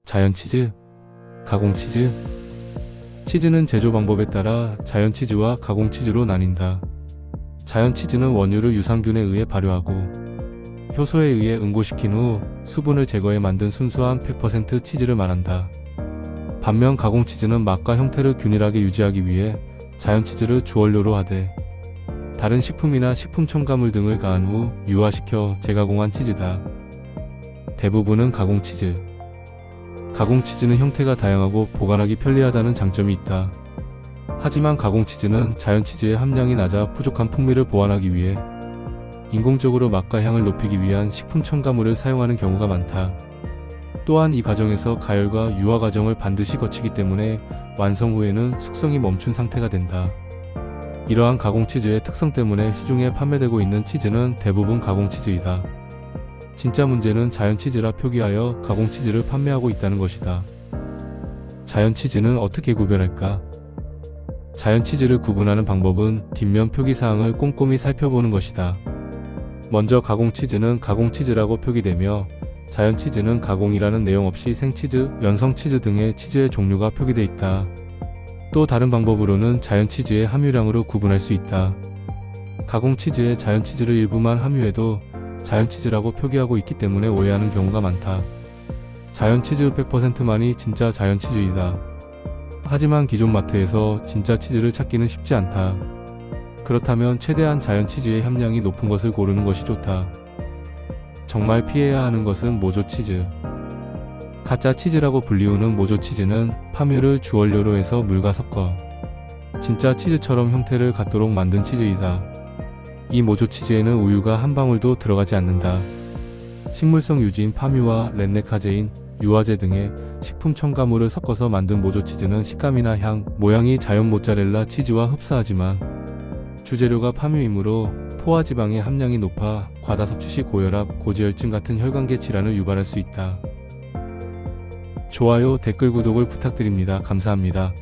자연치즈, 가공치즈. 치즈는 제조 방법에 따라 자연치즈와 가공치즈로 나뉜다. 자연치즈는 원유를 유산균에 의해 발효하고 효소에 의해 응고시킨 후 수분을 제거해 만든 순수한 100% 치즈를 말한다. 반면 가공치즈는 맛과 형태를 균일하게 유지하기 위해 자연치즈를 주원료로 하되 다른 식품이나 식품 첨가물 등을 가한 후 유화시켜 재가공한 치즈다. 대부분은 가공치즈. 가공치즈는 형태가 다양하고 보관하기 편리하다는 장점이 있다. 하지만 가공치즈는 자연치즈의 함량이 낮아 부족한 풍미를 보완하기 위해 인공적으로 맛과 향을 높이기 위한 식품 첨가물을 사용하는 경우가 많다. 또한 이 과정에서 가열과 유화 과정을 반드시 거치기 때문에 완성 후에는 숙성이 멈춘 상태가 된다. 이러한 가공치즈의 특성 때문에 시중에 판매되고 있는 치즈는 대부분 가공치즈이다. 진짜 문제는 자연치즈라 표기하여 가공치즈를 판매하고 있다는 것이다. 자연치즈는 어떻게 구별할까? 자연치즈를 구분하는 방법은 뒷면 표기사항을 꼼꼼히 살펴보는 것이다. 먼저 가공치즈는 가공치즈라고 표기되며 자연치즈는 가공이라는 내용 없이 생치즈, 연성치즈 등의 치즈의 종류가 표기되어 있다. 또 다른 방법으로는 자연치즈의 함유량으로 구분할 수 있다. 가공치즈에 자연치즈를 일부만 함유해도 자연치즈라고 표기하고 있기 때문에 오해하는 경우가 많다. 자연치즈 100%만이 진짜 자연치즈이다. 하지만 기존 마트에서 진짜 치즈를 찾기는 쉽지 않다. 그렇다면 최대한 자연치즈의 함량이 높은 것을 고르는 것이 좋다. 정말 피해야 하는 것은 모조치즈. 가짜 치즈라고 불리우는 모조치즈는 파묘를 주원료로 해서 물과 섞어 진짜 치즈처럼 형태를 갖도록 만든 치즈이다. 이 모조치즈에는 우유가 한 방울도 들어가지 않는다. 식물성 유지인 파뮤와 렌네카제인, 유화제 등의 식품 첨가물을 섞어서 만든 모조치즈는 식감이나 향, 모양이 자연 모짜렐라 치즈와 흡사하지만 주재료가 파뮤이므로 포화지방의 함량이 높아 과다 섭취 시 고혈압, 고지혈증 같은 혈관계 질환을 유발할 수 있다. 좋아요, 댓글, 구독을 부탁드립니다. 감사합니다.